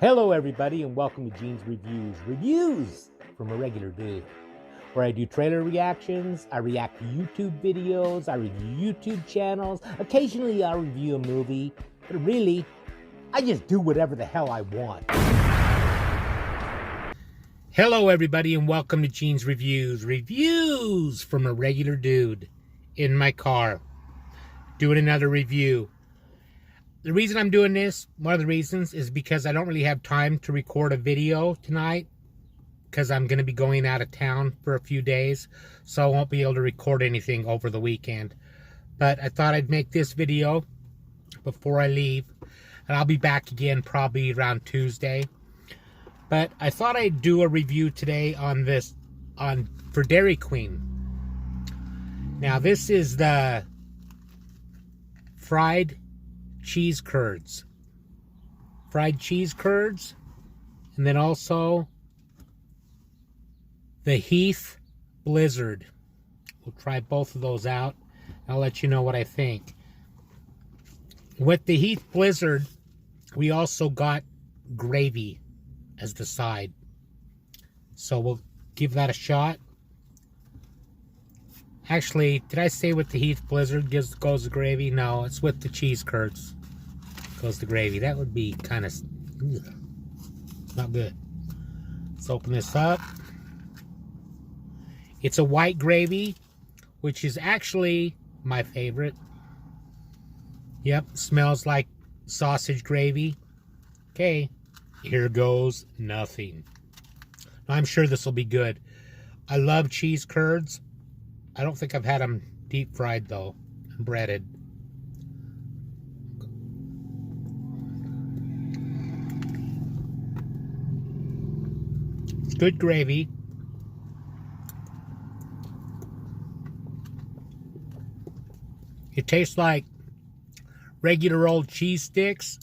Hello, everybody, and welcome to Gene's Reviews. Reviews from a regular dude, where I do trailer reactions, I react to YouTube videos, I review YouTube channels. Occasionally, I'll review a movie, but really, I just do whatever the hell I want. Hello, everybody, and welcome to Gene's Reviews. Reviews from a regular dude in my car, doing another review. The reason I'm doing this, one of the reasons, is because I don't really have time to record a video tonight because I'm going to be going out of town for a few days, so I won't be able to record anything over the weekend. But I thought I'd make this video before I leave, and I'll be back again probably around Tuesday. But I thought I'd do a review today for Dairy Queen. Now, this is the fried cheese curds, and then also the Heath Blizzard. We'll try both of those out. I'll let you know what I think. With the Heath Blizzard, we also got gravy as the side, so we'll give that a shot. Actually, did I say with the Heath Blizzard goes the gravy? No, it's with the cheese curds goes the gravy. That would be kind of not good. Let's open this up. It's a white gravy, which is actually my favorite. Yep, smells like sausage gravy. Okay, here goes nothing. I'm sure this will be good. I love cheese curds. I don't think I've had them deep fried though, and breaded. It's good gravy. It tastes like regular old cheese sticks,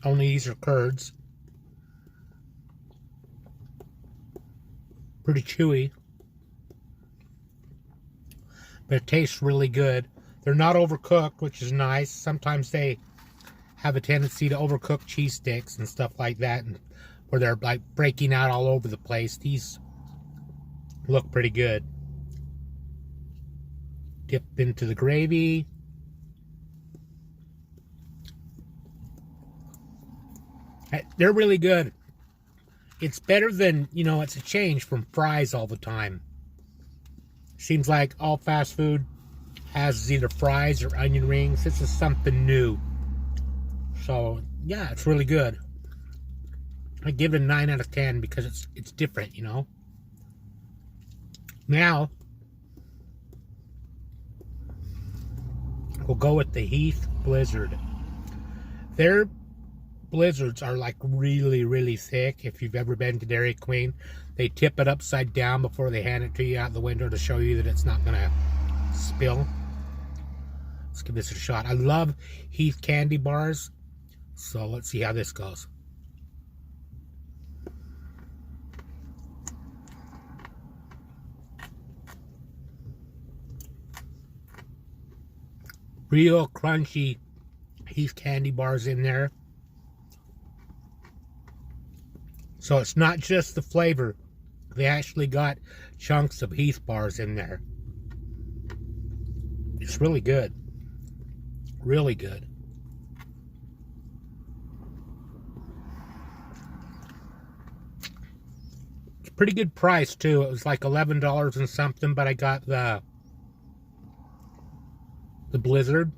only these are curds. Pretty chewy, but it tastes really good. They're not overcooked, which is nice. Sometimes they have a tendency to overcook cheese sticks and stuff like that, and where they're like breaking out all over the place. These look pretty good. Dip into the gravy. They're really good. It's better than, it's a change from fries all the time. Seems like all fast food has either fries or onion rings. This is something new. So, yeah, it's really good. I give it a 9 out of 10 because it's different, Now, we'll go with the Heath Blizzard. Their blizzards are like really, really thick. If you've ever been to Dairy Queen, they tip it upside down before they hand it to you out the window to show you that it's not going to spill. Let's give this a shot. I love Heath candy bars, so let's see how this goes. Real crunchy Heath candy bars in there. So it's not just the flavor. They actually got chunks of Heath bars in there. It's really good. Really good. It's a pretty good price too. It was like $11 and something, but I got the Blizzard,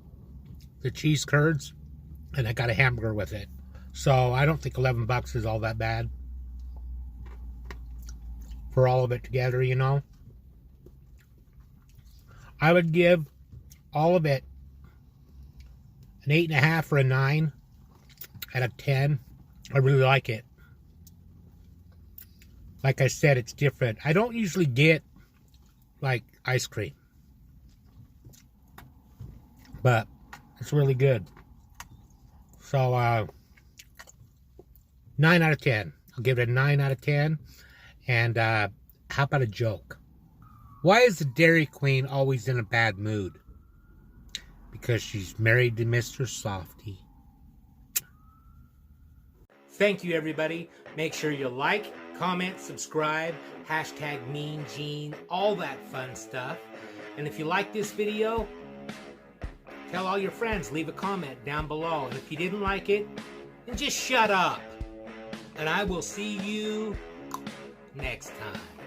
the cheese curds, and I got a hamburger with it. So I don't think 11 bucks is all that bad for all of it together, I would give all of it an 8.5 or a 9 out of 10. I really like it. Like I said, it's different. I don't usually get like ice cream, but it's really good. So 9 out of 10. I'll give it a 9 out of 10. And how about a joke? Why is the Dairy Queen always in a bad mood? Because she's married to Mr. Softy. Thank you, everybody. Make sure you like, comment, subscribe, hashtag Mean Gene, all that fun stuff. And if you like this video, tell all your friends, leave a comment down below. And if you didn't like it, then just shut up. And I will see you next time.